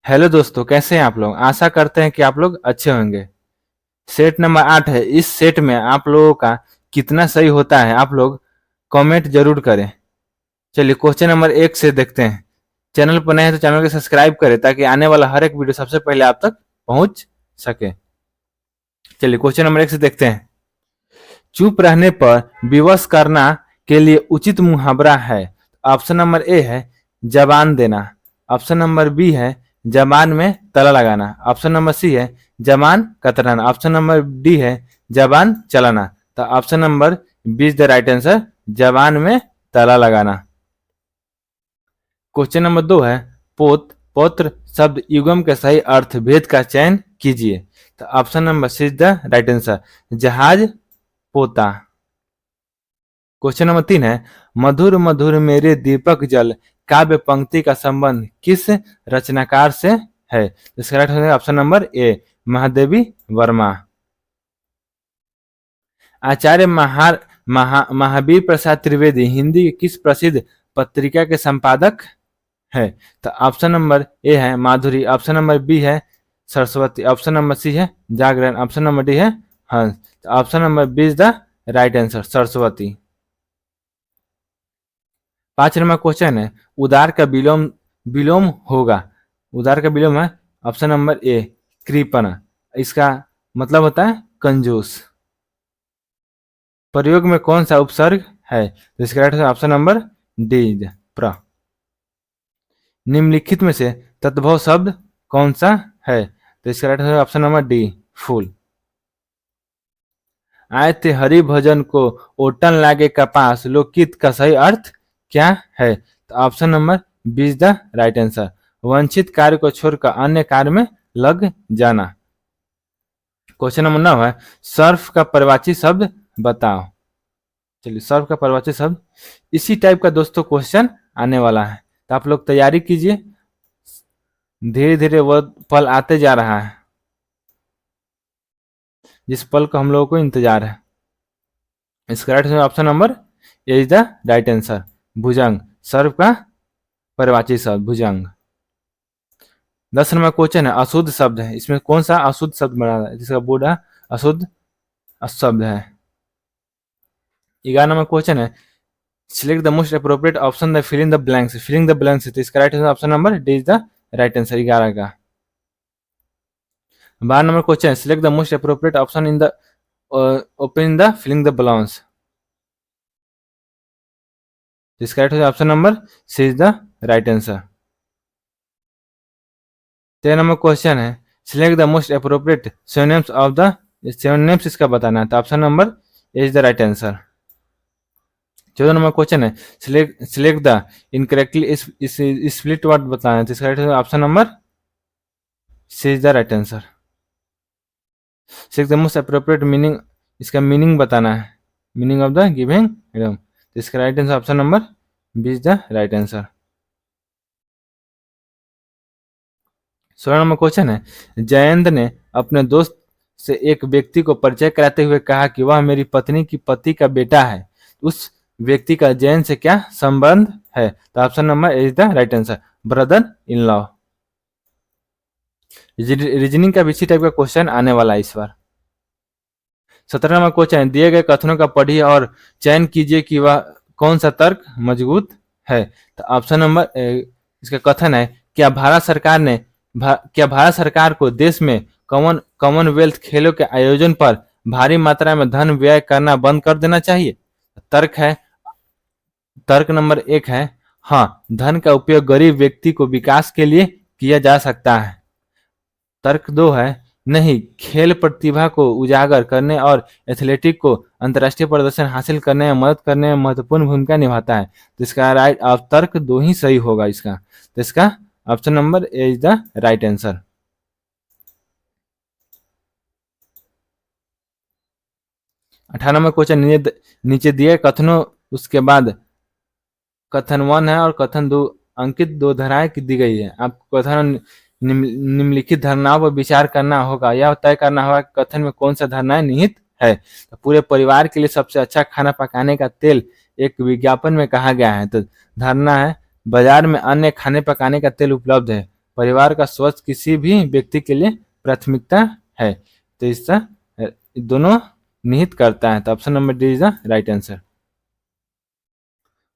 Hello दोस्तों, कैसे हैं आप लोग। आशा करते हैं कि आप लोग अच्छे होंगे। सेट नंबर 8 है। इस सेट में आप लोगों का कितना सही होता है आप लोग कमेंट जरूर करें। चलिए क्वेश्चन नंबर 1 से देखते हैं। चैनल पर नए हैं तो चैनल को सब्सक्राइब करें ताकि आने वाला हर एक वीडियो सबसे पहले आप तक पहुंच सके। चलिए क्वेश्चन नंबर 1 से देखते हैं। चुप रहने पर विवश करना के लिए उचित मुहावरा है। ऑप्शन नंबर ए है जबान देना। ऑप्शन नंबर बी है जबान में ताला लगाना। ऑप्शन नंबर सी है जबान कतराना। ऑप्शन नंबर डी है जबान चलाना। तो option number B is the right answer, जबान में ताला लगाना। क्वेश्चन नंबर 2 है पोत पौत्र शब्द युगम के सही अर्थ भेद का चयन कीजिए। तो option number C is the right answer, जहाज पोता। क्वेश्चन नंबर 3 है मधुर मधुर मेरे दीपक जल काव्य पंक्ति का संबंध किस रचनाकार से है। इसका right answer option number A Mahadevi Varma. Acharya Mahavir Prasad Trivedi Hindi की किस प्रसिद्ध पत्रिका के संपादक है। तो ऑप्शन नंबर ए है माधुरी। ऑप्शन नंबर बी है सरस्वती। ऑप्शन नंबर सी है जागरण। ऑप्शन नंबर डी है हंस। Option number B is the right answer, Saraswati. 5 number question है उदार का विलोम विलोम होगा। उदार का विलोम है ऑप्शन नंबर ए कृपण। इसका मतलब होता है कंजूस। प्रयोग में कौन सा उपसर्ग है। तो इसका राइट ऑप्शन नंबर डी प्र। निम्नलिखित में से तद्भव शब्द कौन सा है। तो इसका right answer option number D फूल। आए थे हरि भजन को ओटन लागे कपास लोकगीत का सही अर्थ क्या है। तो option number B is the right answer, वंचित कार्य को छोड़कर अन्य कार्य में लग जाना। क्वेश्चन नंबर 9 है सर्फ का परिवाची शब्द बताओ। चलिए सर्फ का परिवाची शब्द इसी टाइप का दोस्तों क्वेश्चन आने वाला है, तो आप लोग तैयारी कीजिए। धीरे धीरे वह पल आते जा रहा है जिस पल को हम लोगों को इंतजार है। इसका right option number A is the right answer, भुजंग। सर्व का परिवाची शब्द भुजंग। 10 नंबर क्वेश्चन है अशुद्ध शब्द है। इसमें कौन सा अशुद्ध शब्द बना है जिसका बोर्ड है अशुद्ध शब्द है। 11 नंबर क्वेश्चन है select the most appropriate option the filling the blanks. Filling the blanks तो इसका right option number D is the right answer 11 का। 12 नंबर क्वेश्चन है select the most appropriate option in the open in the filling the blanks. इसका right option number C is the right answer. 13 number question है select the most appropriate synonyms of the synonyms इसका बताना है। तो option number A is the right answer. 14 number question है select the incorrectly split word बताना है। तो इसका right option number C is the right answer. Select the most appropriate meaning इसका मीनिंग बताना है, meaning of the giving idiom. तो इसका right answer option number B is the right answer. 16 number question है जयंत ने अपने दोस्त से एक व्यक्ति को परिचय कराते हुए कहा कि वह मेरी पत्नी की पति का बेटा है। उस व्यक्ति का जयंत से क्या संबंध है। तो option number is the right answer, brother in law. Reasoning का भी इसी टाइप का क्वेश्चन आने वाला है इस बार। 17 नंबर क्वेश्चन दिए गए कथनों का पढ़िए और चयन कीजिए कि वह कौन सा तर्क मजबूत है। तो ऑप्शन नंबर इसका कथन है क्या भारत सरकार को देश में कॉमनवेल्थ खेलों के आयोजन पर भारी मात्रा में धन व्यय करना बंद कर देना चाहिए। तर्क नंबर 1 है हाँ, धन का उपयोग गरीब व्यक्ति को विकास के लिए किया जा सकता है। तर्क 2 है नहीं, खेल प्रतिभा को उजागर करने और एथलेटिक को अंतर्राष्ट्रीय प्रदर्शन हासिल करने में मदद करने में महत्वपूर्ण भूमिका निभाता है। तो इसका राइट तर्क 2 ही सही होगा इसका। तो इसका option number A is the right answer. 18 number question नीचे दिए कथनों उसके बाद कथन 1 है और कथन 2 अंकित 2 धाराएं दी गई है। आपको कथन निम्नलिखित धारणाओं पर विचार करना होगा, यह तय करना होगा कि कथन में कौन सा धारणाएं निहित है। तो पूरे परिवार के लिए सबसे अच्छा खाना पकाने का तेल एक विज्ञापन में कहा गया है। तो धारणा है बाजार में अन्य खाने पकाने का तेल उपलब्ध है। परिवार का स्वास्थ्य किसी भी व्यक्ति के लिए प्राथमिकता है। तो इसका दोनों निहित करता है। तो option number D is the right answer.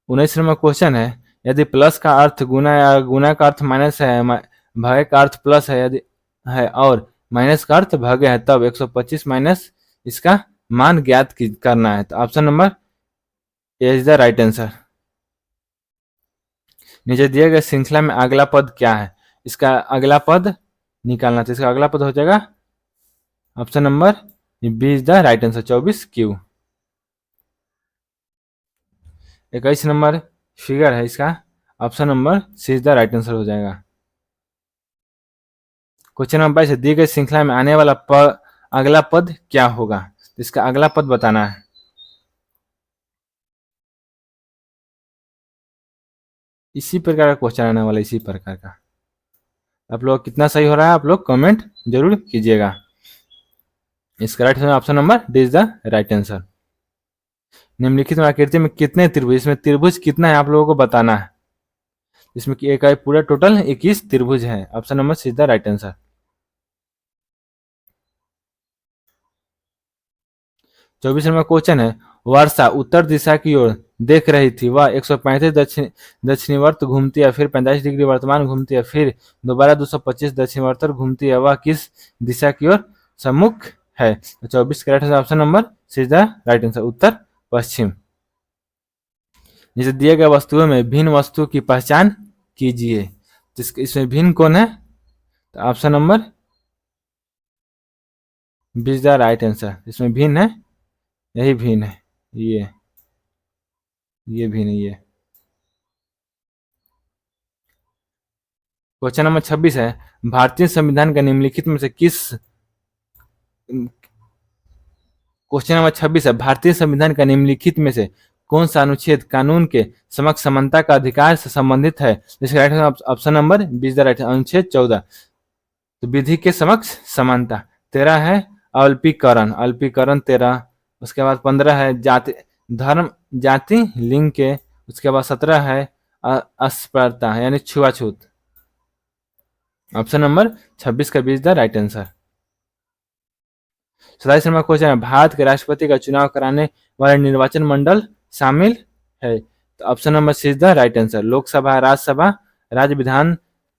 19 number question है, यदि प्लस का अर्थ गुना या गुना का अर्थ माइनस है, भागे का अर्थ प्लस है यदि है और माइनस का अर्थ भागे है, तब 125 माइनस इसका मान ज्ञात करना है। तो option number A is the right answer. नीचे दिए गए श्रृंखला में अगला पद क्या है, इसका अगला पद निकालना। तो इसका अगला पद हो जाएगा option number B is the right answer, 24 Q. 21 number figure है, इसका option number C is the right answer हो जाएगा। क्वेश्चन नंबर 22 दी गई श्रृंखला में आने वाला अगला पद क्या होगा, इसका अगला पद बताना है। इसी प्रकार का क्वेश्चन आने वाला, इसी प्रकार का। आप लोग कितना सही हो रहा है आप लोग कमेंट जरूर कीजिएगा। इसका right option number D is the right answer. निम्नलिखित आकृति में कितने त्रिभुज, इसमें त्रिभुज कितना है आप लोगों को बताना है। इसमें एक पूरा टोटल 21 त्रिभुज है। Option number C is the right answer. 24 number question है, वर्षा उत्तर दिशा की ओर देख रही थी, वह 135 दक्षिणीवर्त घूमती है, फिर 45 डिग्री वर्तमान घूमती है, फिर दोबारा 225 दक्षिणवर्त घूमती है, वह किस दिशा की ओर सम्मुख है। 24 का right option number C is the right answer, उत्तर पश्चिम। जैसे दिए गए वस्तुओं में भिन्न वस्तु की पहचान कीजिए। इसमें भिन्न कौन है, तो option number B is the right answer. इसमें भिन्न है, यही भिन्न है, ये भिन्न है ये। क्वेश्चन नंबर 26 है, भारतीय संविधान का निम्नलिखित में से किस क्वेश्चन नंबर 26 है, भारतीय संविधान का निम्नलिखित में से कौन सा अनुच्छेद कानून के समक्ष समानता का अधिकार से संबंधित है। इसका right option number B is the right, अनुच्छेद 14। तो विधि के समक्ष समानता। 13 है अल्पीकरण, अल्पीकरण 13। उसके बाद 15 है जाति धर्म जाति लिंग के। उसके बाद 17 है अस्पृश्यता यानी छुआछूत। ऑप्शन नंबर 26 का B is the right answer. 27 number question है, भारत के राष्ट्रपति का चुनाव कराने वाले निर्वाचन मंडल शामिल है। तो option number C is the right answer, Lok Sabha Rajya Sabha राज्य विधान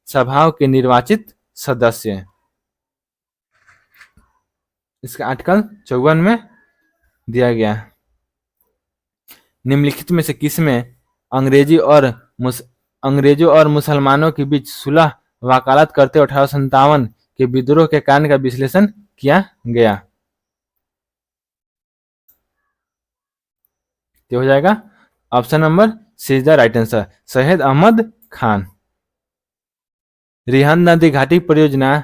सभाओं के निर्वाचित सदस्य। इसका आर्टिकल 54 में दिया गया। निम्नलिखित में से किसमें अंग्रेजों और मुसलमानों के बीच सुलह वकालत करते 1857 के विद्रोह के कारण का विश्लेषण किया गया। हो जाएगा option number C is the right answer, Shahid Ahmad Khan. Rihand नदी घाटी परियोजना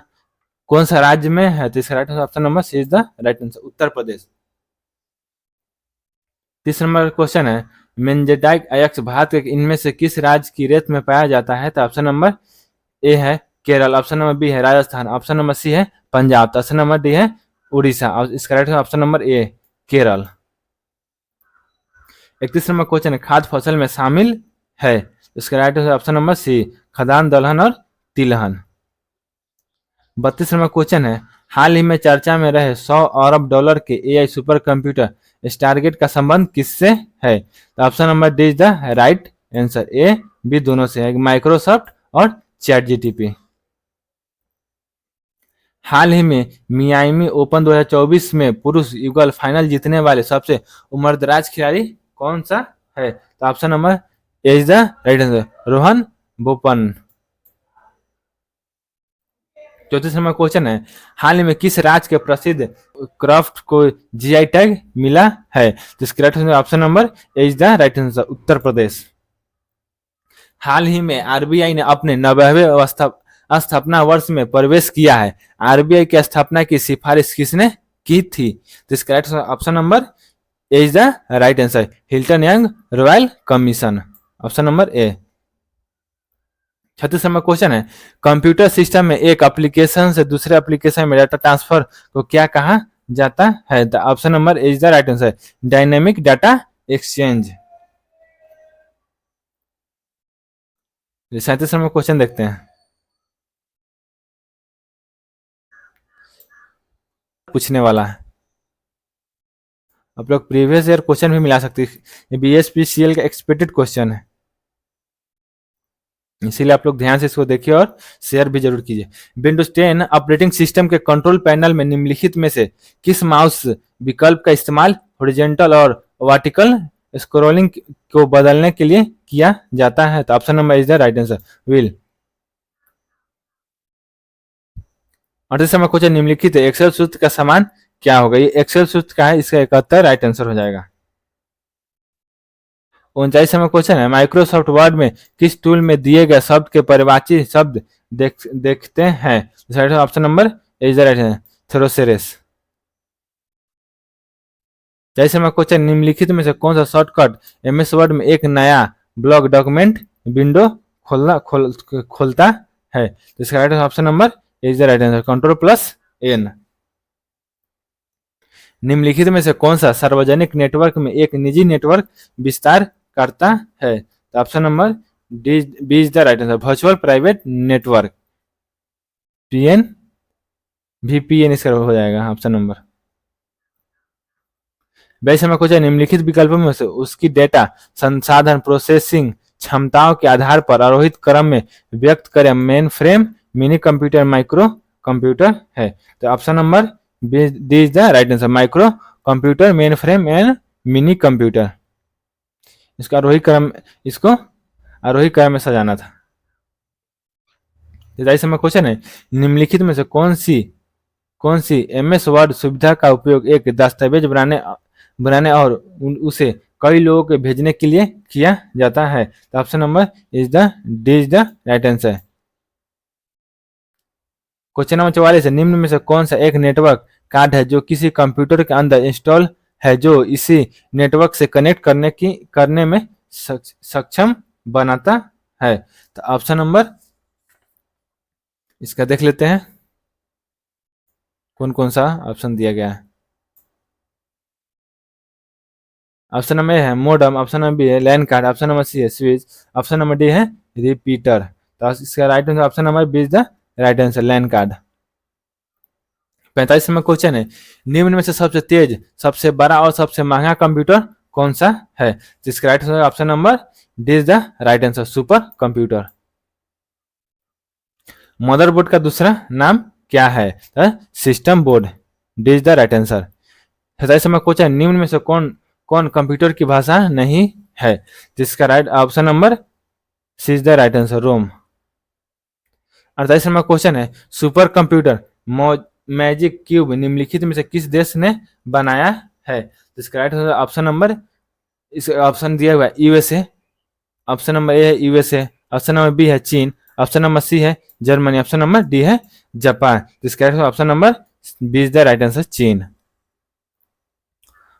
कौन सा राज्य में है, तो इसका right answer option number C is the right answer, Uttar Pradesh. 30 number question है, मेंजेटाइक अयस्क भारत के इनमें से किस राज्य की रेत में पाया जाता है। तो ऑप्शन नंबर ए है केरल, ऑप्शन नंबर बी है राजस्थान, ऑप्शन नंबर सी है पंजाब, तो ऑप्शन नंबर डी है उड़ीसा। इसका राइट ऑप्शन नंबर ए केरल। 31 नंबर क्वेश्चन है, खाद्य फसल में शामिल है। इसका राइट ऑप्शन नंबर सी खदान दलहन और तिलहन। 32 नंबर क्वेश्चन है, हाल ही में चर्चा में रहे 100 अरब डॉलर के एआई सुपर कंप्यूटर स्टारगेट का संबंध किससे है। तो option number D is the right answer, A B दोनों से है, माइक्रोसॉफ्ट और चैट जीटीपी। हाल ही में मियामी ओपन 2024 में पुरुष युगल फाइनल जीतने वाले सबसे उम्रदराज खिलाड़ी कौन सा है। तो option number A is the right answer, Rohan Bopanna. 34 number question है, हाल ही में किस राज्य के प्रसिद्ध क्राफ्ट को जीआई टैग मिला है। तो इसका right answer option number A is the right answer, Uttar Pradesh. हाल ही में आरबीआई ने अपने 90वें स्थापना वर्ष में प्रवेश किया है। आरबीआई की स्थापना की सिफारिश किसने की थी। तो इसका right option number A is the right answer, Hilton young royal commission, option number A. 36 number question है, कंप्यूटर सिस्टम में एक एप्लीकेशन से दूसरे एप्लीकेशन में डाटा ट्रांसफर को क्या कहा जाता है। तो option number A is the right answer, dynamic data exchange. 37 number question देखते हैं, पूछने वाला है। आप लोग प्रीवियस ईयर क्वेश्चन भी मिला सकते हैं, ये बीएसपीसीएल का एक्सपेक्टेड क्वेश्चन है, इसीलिए आप लोग ध्यान से इसको देखिए और शेयर भी जरूर कीजिए। विंडोज 10 ऑपरेटिंग सिस्टम के कंट्रोल पैनल में निम्नलिखित में से किस माउस विकल्प का इस्तेमाल हॉरिजॉन्टल और वर्टिकल स्क्रॉलिंग को बदलने के लिए किया जाता है? तो option number is the right answer, wheel. और इस समय क्वेश्चन निम्नलिखित है, एक्सेल सूत्र का समान क्या होगा? ये एक्सेल सूत्र का है, इसका 71 राइट आंसर हो जाएगा। 39वां क्वेश्चन है, माइक्रोसॉफ्ट वर्ड में किस टूल में दिए गए शब्द के परिभाषित शब्द देखते हैं? Option number is the right answer, thesaurus. 40वां क्वेश्चन, निम्नलिखित में से कौन सा शॉर्टकट एमएस वर्ड में एक नया ब्लॉक डॉक्यूमेंट विंडो खोलता है? तो इसका right option number is the right answer, control N. निम्नलिखित में से कौन सा सार्वजनिक नेटवर्क में एक निजी नेटवर्क विस्तार करता है? तो option number B is the right answer, virtual private network, PN VPN इसका हो जाएगा ऑप्शन नंबर। 22वां क्वेश्चन, निम्नलिखित विकल्पों में से उसकी डेटा संसाधन प्रोसेसिंग क्षमताओं के आधार पर आरोहित क्रम में व्यक्त करें main frame, mini computer, micro computer है? तो option number D is the right answer, micro computer, main frame and mini computer. इसका इसको आरोही क्रम में सजाना था। 23वां क्वेश्चन है, निम्नलिखित में से कौन सी एमएस वर्ड सुविधा का उपयोग एक दस्तावेज बनाने और उसे कई लोगों को भेजने के लिए किया जाता है? तो option number is the right answer. Question number 44 है, निम्न में से कौन सा एक नेटवर्क कार्ड है जो किसी कंप्यूटर के अंदर इंस्टॉल है जो इसी नेटवर्क से कनेक्ट करने में सक्षम बनाता है? तो ऑप्शन नंबर इसका देख लेते हैं कौन कौन सा ऑप्शन दिया गया है। ऑप्शन नंबर ए है मोडम, ऑप्शन नंबर बी है LAN card, option number C है स्विच, ऑप्शन नंबर डी है रिपीटर। तो इसका right answer option number B is the right answer, LAN card. 45वां क्वेश्चन है, निम्न में से सबसे तेज, सबसे बड़ा और सबसे महंगा कंप्यूटर कौन सा है? जिसका right answer option number D is the right answer, super computer. Motherboard का दूसरा नाम क्या है? System board, D is the right answer. 27वां क्वेश्चन, निम्न में से कौन कंप्यूटर की भाषा नहीं है? जिसका right option number C is the right answer, ROM. 48वां क्वेश्चन है, सुपर कंप्यूटर मैजिक क्यूब निम्नलिखित में से किस देश ने बनाया है? जिसका राइट आंसर ऑप्शन नंबर, इस ऑप्शन दिया हुआ है यूएसए, ऑप्शन नंबर ए है यूएसए, ऑप्शन नंबर बी है चीन, ऑप्शन नंबर सी है जर्मनी, ऑप्शन नंबर डी है जापान। जिसका option number B is the right answer, चीन।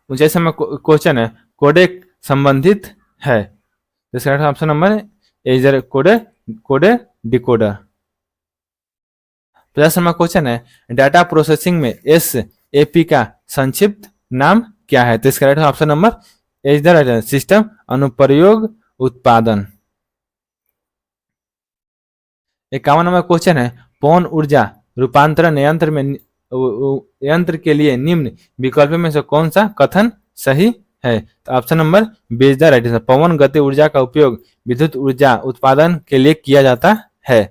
49वां क्वेश्चन है, कोडेक संबंधित है? जिसका ऑप्शन नंबर ए कोडे डिकोडर। 50वां क्वेश्चन है, डाटा प्रोसेसिंग में एसएपी का संक्षिप्त नाम क्या है? तो इसका right option number A is the right answer, system अनुप्रयोग उत्पादन। 51वां क्वेश्चन है, पवन ऊर्जा रूपांतरण यंत्र के लिए निम्न विकल्पों में से कौन सा कथन सही है? तो option number B is the right answer, पवन गति ऊर्जा का उपयोग विद्युत ऊर्जा उत्पादन के लिए किया जाता है।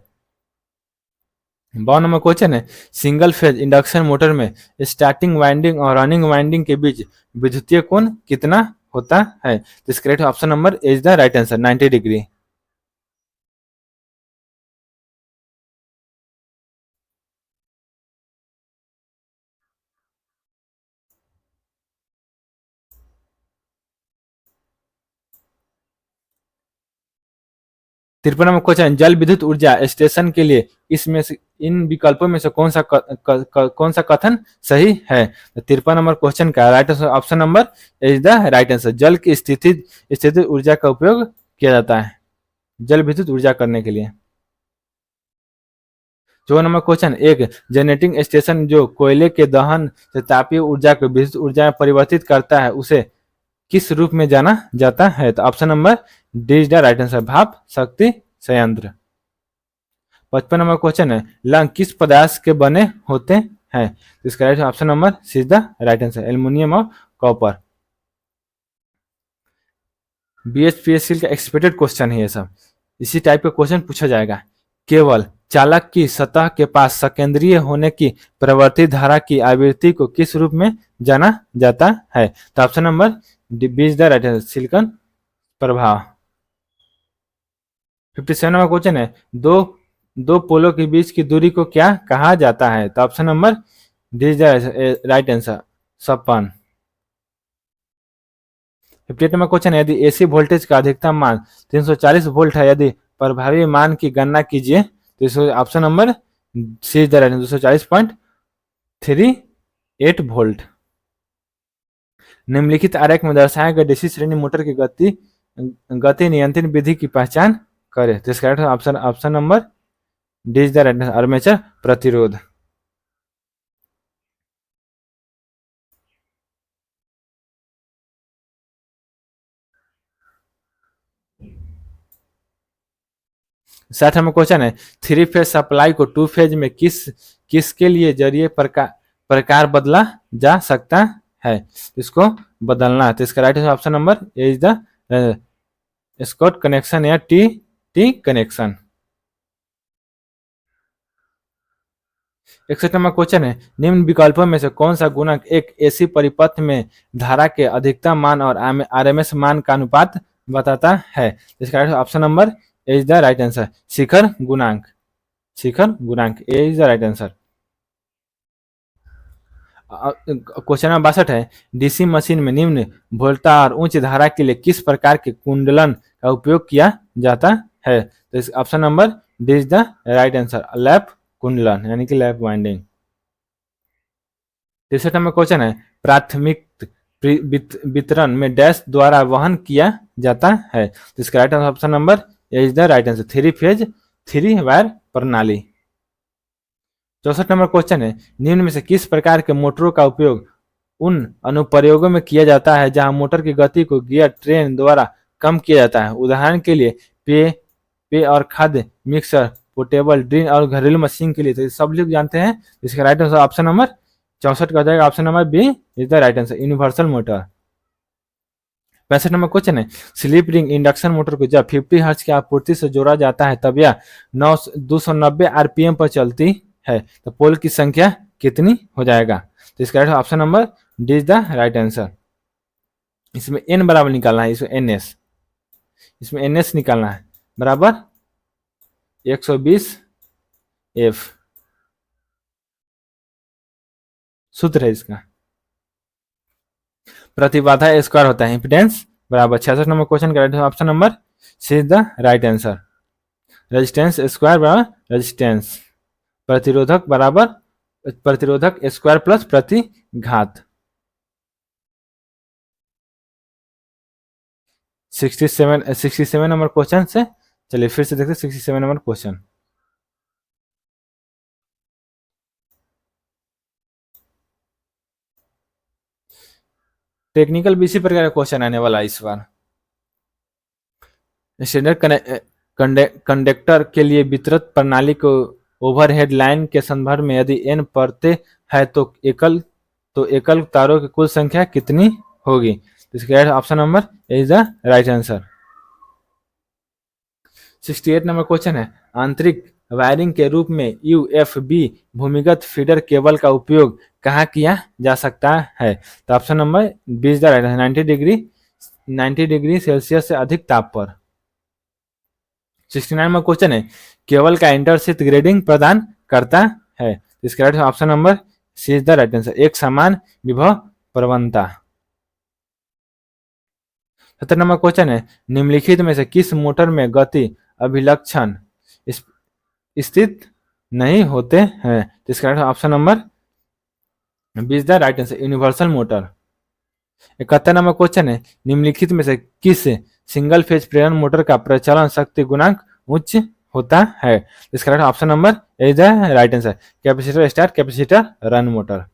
52वां क्वेश्चन है, सिंगल फेज इंडक्शन मोटर में स्टार्टिंग वाइंडिंग और रनिंग वाइंडिंग के बीच विद्युतीय कोण कितना होता है? तो इसका right option number is the right answer, 90 degree. तिरपनवा क्वेश्चन, जल विद्युत ऊर्जा स्टेशन के लिए इसमें से इन विकल्पों में से कौन सा कथन सही है? तो 53 नंबर क्वेश्चन का right option number is the right answer, जल की स्थिति ऊर्जा का उपयोग किया जाता है जल विद्युत ऊर्जा करने के लिए। 4 नंबर क्वेश्चन, एक जनरेटिंग स्टेशन जो कोयले के दहन से तापीय ऊर्जा को विद्युत ऊर्जा में परिवर्तित करता है उसे किस रूप में जाना जाता है? तो option number D is the right answer, भाप शक्ति संयंत्र। 55 नंबर क्वेश्चन है, लंग किस पदार्थ के बने होते है। तो इसका right option number C is the right answer, aluminium और कॉपर। बीएचपीएससी का एक्सपेक्टेड क्वेश्चन है ये सब, इसी टाइप का क्वेश्चन पूछा जाएगा। केवल चालक की सतह के पास सकेंद्रीय होने की प्रवर्ती धारा की आवृत्ति को किस रूप में जाना जाता है? तो option number B is the right answer, silicon प्रभाव। 57 नंबर क्वेश्चन है, दो दो पोलों के बीच की दूरी को क्या कहा जाता है? तो option number D is the right answer, Sapan. 58 number question है, यदि एसी वोल्टेज का अधिकतम मान 340 वोल्ट है, यदि प्रभावी मान की गणना कीजिए। तो इसको option number C is the right answer, 240.38 volt. निम्नलिखित आरेख में दर्शाए गए डीसी श्रेणी मोटर की गति नियंत्रण विधि की पहचान करें। तो इसका option option number D is the right answer, armature प्रतिरोध। साठ नंबर क्वेश्चन है, थ्री फेज सप्लाई को टू फेज में किसके लिए जरिए प्रकार बदला जा सकता है? इसको बदलना है। तो इसका right option number A is the Scott connection या T T connection. 61 number question है, निम्न विकल्पों में से कौन सा गुणक एक एसी परिपथ में धारा के अधिकतम मान और आरएमएस मान का अनुपात बताता है? इसका right option number A is the right answer, शिखर गुणांक। शिखर गुणांक A is the right answer. Question number 62 है, डीसी मशीन में निम्न वोल्टता और उच्च धारा के लिए किस प्रकार के कुंडलन का उपयोग किया जाता है? तो इस option number D is the right answer, lap कुंडलन यानी कि लैप वाइंडिंग। 63 नंबर क्वेश्चन है, प्राथमिक वितरण में डैश द्वारा वहन किया जाता है? तो इसका right option number A is the right answer, three phase three wire प्रणाली। 64 नंबर क्वेश्चन है, निम्न में से किस प्रकार के मोटरों का उपयोग उन अनुप्रयोगों में किया जाता है जहां मोटर की गति को गियर ट्रेन द्वारा कम किया जाता है? उदाहरण के लिए पे और खाद्य मिक्सर, पोर्टेबल ड्रिल और घरेलू मशीन के लिए। तो सब लोग जानते हैं। इसका राइट आंसर ऑप्शन नंबर 64 का हो जाएगा, option number B is the right answer, universal motor. 65 number question है, स्लिप रिंग इंडक्शन मोटर को जब 50 हर्ट्ज की आपूर्ति से जोड़ा जाता है तब यह 290 आरपीएम पर चलती है, तो पोल की संख्या कितनी हो जाएगा? तो इसका right option number D is the right answer. इसमें एन बराबर निकालना है, इसमें एन एस, इसमें एन एस निकालना है बराबर 120 एफ, सूत्र है इसका। प्रतिबाधा स्क्वायर होता है इम्पीडेंस बराबर। 66 नंबर क्वेश्चन का option number C is the right answer, resistance square बराबर रेजिस्टेंस, प्रतिरोधक बराबर प्रतिरोधक स्क्वायर प्लस प्रतिघात। 67 नंबर क्वेश्चन से चलिए फिर से देखते हैं 67 नंबर क्वेश्चन। टेक्निकल बीसी प्रकार का क्वेश्चन आने वाला है इस बार। स्टैंडर्ड कंडक्टर के लिए वितरित प्रणाली को ओवरहेड लाइन के संदर्भ में यदि n परतें है तो एकल तारों की कुल संख्या कितनी होगी? इसका option number is the right answer. 68 number question है, आंतरिक वायरिंग के रूप में यूएफबी भूमिगत फीडर केबल का उपयोग कहाँ किया जा सकता है? तो option number B is the right answer, 90 degree Celsius से अधिक ताप पर। 69 नंबर क्वेश्चन है, केबल का इंटरशीथ ग्रेडिंग प्रदान करता है? इसका right option number C is the right answer, एक समान विभव प्रवणता। 70 नंबर क्वेश्चन है, निम्नलिखित में से किस मोटर में गति अभिलक्षण स्थित नहीं होते हैं? तो इसका option number B is the right answer, universal motor. 71 number question है, निम्नलिखित में से किस सिंगल फेज प्रेरण मोटर का प्रचलन शक्ति गुणांक उच्च होता है? इसका option number is the right answer, capacitor start capacitor run motor.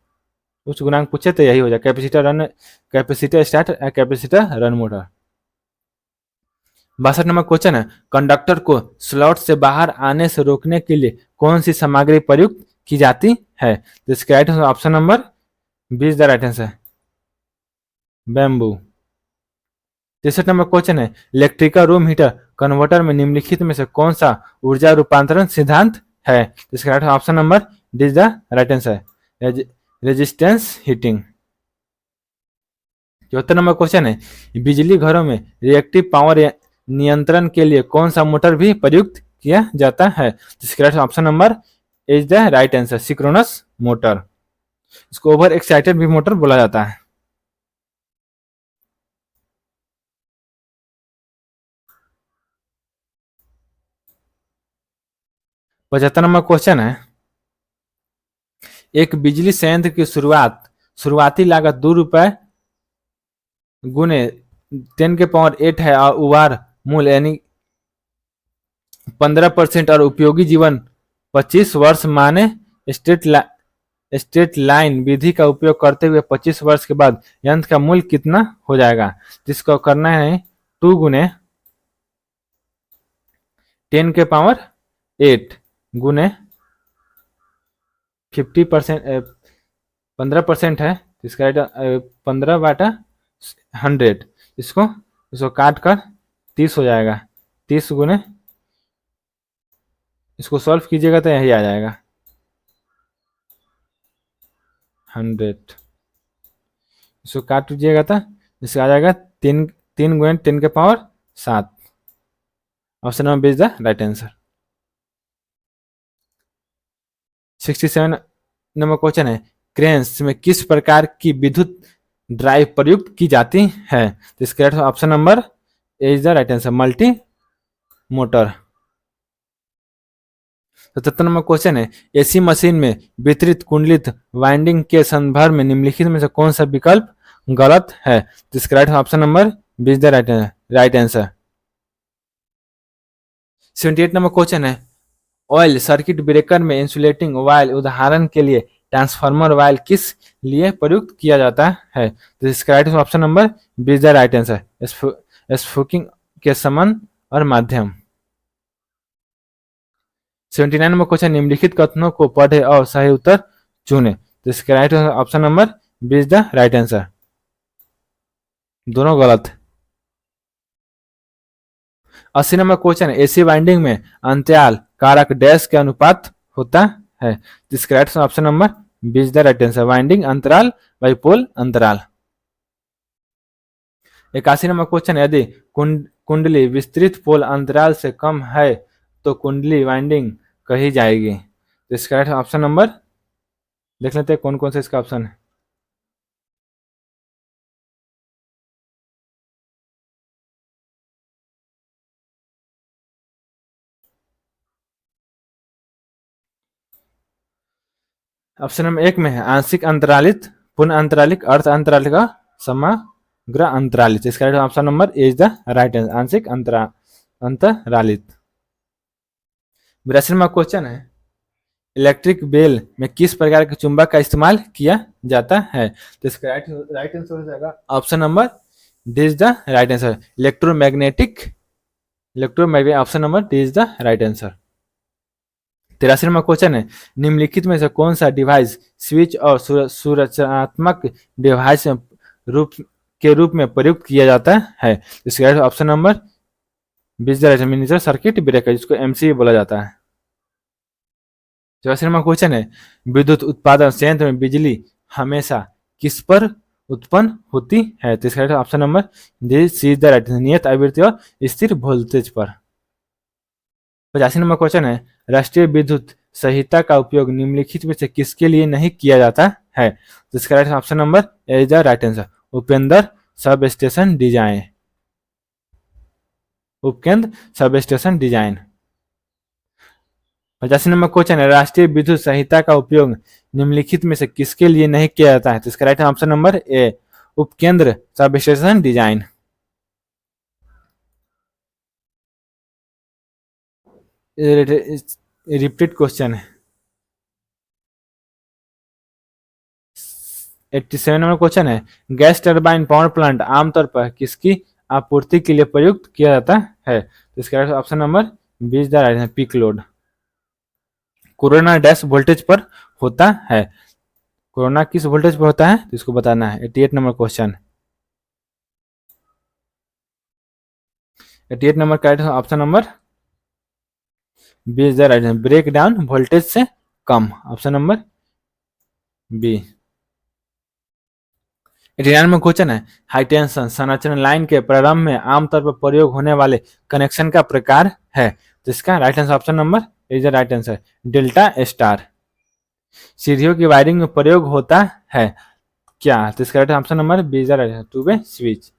उच्च गुणांक पूछे तो यही हो जाए, capacitor start capacitor run motor. 62 number question है, कंडक्टर को स्लॉट से बाहर आने से रोकने के लिए कौन सी सामग्री प्रयुक्त की जाती है। तो इसका right answer option number B is the right answer, bamboo. 63 number question है, इलेक्ट्रिकल रूम हीटर कन्वर्टर में निम्नलिखित में से कौन सा ऊर्जा रूपांतरण सिद्धांत है। तो इसका right option number D is the right answer, resistance heating. 74 number question है, बिजली घरों में रिएक्टिव पावर नियंत्रण के लिए कौन सा मोटर भी प्रयुक्त किया जाता है। इसका right option number is the right answer, synchronous motor. इसको ओवर एक्साइटेड भी मोटर बोला जाता है। 75 नंबर क्वेश्चन है, एक बिजली संयंत्र की शुरुआती लागत ₹2 गुने 10⁸ है और उबार मूल्य यानी 15% और उपयोगी जीवन 25 वर्ष माने स्ट्रेट लाइन विधि का उपयोग करते हुए 25 वर्ष के बाद यंत्र का मूल्य कितना हो जाएगा। जिसको करना है 2 गुने 10⁸ गुने 50%, 15% है, इसका 15/100, इसको इसको काट कर 30 हो जाएगा। 30 गुने, इसको सॉल्व कीजिएगा तो यही आ जाएगा 100, इसको काट दीजिएगा तो इसका आ जाएगा 3 गुने 10⁷। Option number B is the right answer. 67 number question है, क्रेन्स में किस प्रकार की विद्युत ड्राइव प्रयुक्त की जाती है। तो इसका option number A is the right answer, multi motor. 77 number question है, एसी मशीन में वितरित कुंडलित वाइंडिंग के संदर्भ में निम्नलिखित में से कौन सा विकल्प गलत है। तो इसका option number B is the right answer. 78 number question है, ऑयल सर्किट ब्रेकर में इंसुलेटिंग वायल उदाहरण के लिए ट्रांसफार्मर वायल किस लिए प्रयुक्त किया जाता है। तो इसका option number B is the right answer, स्फूकिंग के समान और माध्यम। 79 नंबर क्वेश्चन, निम्नलिखित कथनों को पढ़े और सही उत्तर चुने। तो इसका right option number B is the right answer, दोनों गलत। 80 नंबर क्वेश्चन, एसी वाइंडिंग में अंतराल कारक डैश के अनुपात होता है। तो इसका right option number B is the right answer, winding अंतराल बाई पोल अंतराल। 81 नंबर क्वेश्चन, यदि कुंडली विस्तृत पोल अंतराल से कम है तो कुंडली वाइंडिंग कही जाएगी। तो इसका ऑप्शन नंबर देख लेते हैं कौन कौन से इसका ऑप्शन है। ऑप्शन नंबर 1 में है आंशिक अंतरालित, पूर्ण अंतरालिक, अर्ध अंतरालिक, समग्र अंतरालित। इसका option number A is the right answer, आंशिक अंतरालित। 82 नंबर क्वेश्चन है, इलेक्ट्रिक बेल में किस प्रकार के चुंबक का इस्तेमाल किया जाता है। तो इसका राइट आंसर हो जाएगा option number D is the right answer, electromagnetic. Option number D is the right answer. 83 number question है, निम्नलिखित में से कौन सा डिवाइस स्विच और सुरक्षात्मक डिवाइस के रूप में प्रयुक्त किया जाता है। इसका option number B is the right, miniature circuit breaker, जिसको एमसीबी बोला जाता है। 84 नंबर क्वेश्चन है, विद्युत उत्पादन संयंत्र में बिजली हमेशा किस पर उत्पन्न होती है। तो इसका option number D C is the right, नियत आवृत्ति और स्थिर वोल्टेज पर। 85 नंबर क्वेश्चन है, राष्ट्रीय विद्युत संहिता का उपयोग निम्नलिखित में से किसके लिए नहीं किया जाता है। तो इसका option number A is the right answer, Upendra sub station design, उपकेंद्र sub station design. 85 number question है, राष्ट्रीय विद्युत संहिता का उपयोग निम्नलिखित में से किसके लिए नहीं किया जाता है। तो इसका राइट ऑप्शन नंबर ए, उपकेंद्र sub station design. Repeat question है। 87 नंबर क्वेश्चन है, गैस टरबाइन पावर प्लांट आमतौर पर किसकी आपूर्ति के लिए प्रयुक्त किया जाता है। तो इसका option number B is the right, peak load. Corona dash voltage पर होता है। कोरोना किस वोल्टेज पर होता है तो इसको बताना है। 88 number question. 88 number correct option number B is the right answer. Break down voltage से कम, ऑप्शन नंबर बी। 89 में क्वेश्चन है हाई टेंशन संरचना लाइन के प्रारंभ में आमतौर पर प्रयोग होने वाले कनेक्शन का प्रकार है, तो इसका right answer option number is the right answer delta star. सीढ़ियों की वायरिंग में प्रयोग होता है क्या, तो इसका right option number B is the right answer two way switch.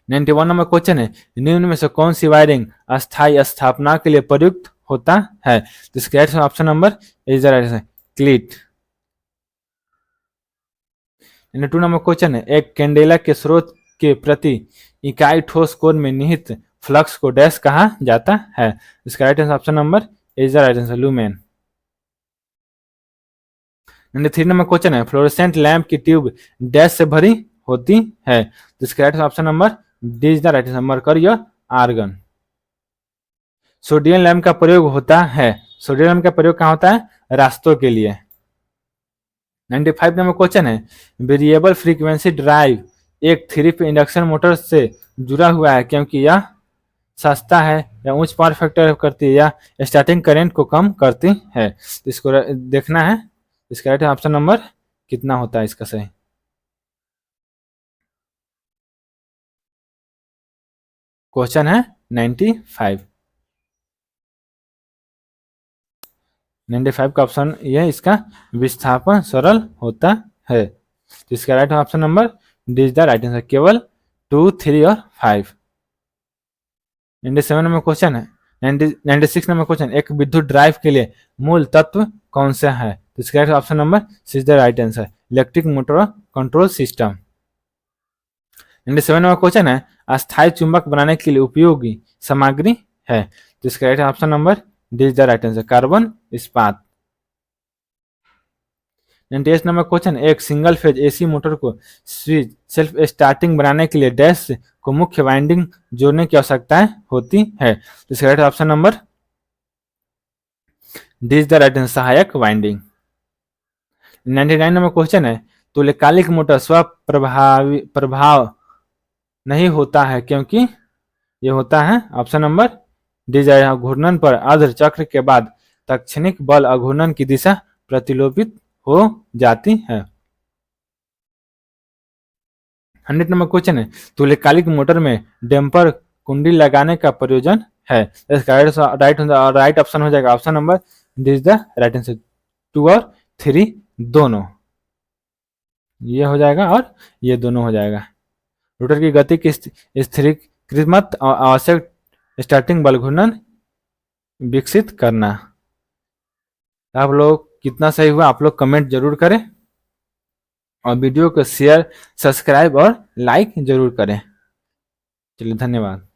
91 number question है निम्न में से कौन सी वायरिंग अस्थायी स्थापना के लिए प्रयुक्त होता है, तो इसका right option number is the right answer क्लीट। 92 number question है एक कैंडेला के स्रोत के प्रति इकाई ठोस कोण में निहित फ्लक्स को डैश कहा जाता है, इसका right answer option number is the right answer lumen. 93 number question है फ्लोरोसेंट लैंप की ट्यूब डैश से भरी होती है, तो इसका right option number D is the right answer mercury और आर्गन। सोडियम लैंप का प्रयोग होता है, सोडियम लैंप का प्रयोग कहाँ होता है, रास्तों के लिए। 95 नंबर क्वेश्चन है वेरिएबल फ्रीक्वेंसी ड्राइव एक 3 इंडक्शन मोटर से जुड़ा हुआ है क्योंकि यह सस्ता है या उच्च पावर फैक्टर करती है या स्टार्टिंग करंट को कम करती है, इसको देखना है। इसका राइट ऑप्शन नंबर कितना होता है इसका सही। क्वेश्चन है 95। 95 का ऑप्शन यह इसका विस्थापन सरल होता है, तो इसका right option number D is the right answer केवल 2, 3 और 5। 97 नंबर क्वेश्चन है 96 नंबर क्वेश्चन एक विद्युत ड्राइव के लिए मूल तत्व कौन सा है, तो इसका right option number C is the right answer electric motor control system. 97 number question है अस्थायी चुंबक बनाने के लिए उपयोगी सामग्री है, तो इसका right option number D is the right answer carbon इस्पात। 98 नंबर क्वेश्चन एक सिंगल फेज एसी मोटर को स्विच सेल्फ स्टार्टिंग बनाने के लिए डैश को मुख्य वाइंडिंग जोड़ने की आवश्यकता होती है, तो इसका right option number D is the right answer सहायक वाइंडिंग। 99 नंबर क्वेश्चन है तुल्यकालिक मोटर स्व प्रभाव नहीं होता है क्योंकि ये होता है ऑप्शन नंबर डी घूर्णन पर अर्ध चक्र के बाद तत्क्षणिक बल अघूर्णन की दिशा प्रतिलोपित हो जाती है। 100 नंबर क्वेश्चन है तुल्यकालिक मोटर में डैम्पर कुंडी लगाने का प्रयोजन है, इसका राइट ऑप्शन हो जाएगा option number D is the right answer 2 और 3 दोनों, ये हो जाएगा और ये दोनों हो जाएगा। रोटर की गति की स्थिरीकृत आवश्यक स्टार्टिंग बल घूर्णन विकसित करना। आप लोग कितना सही हुआ आप लोग कमेंट जरूर करें और वीडियो को शेयर सब्सक्राइब और लाइक जरूर करें। चलिए धन्यवाद।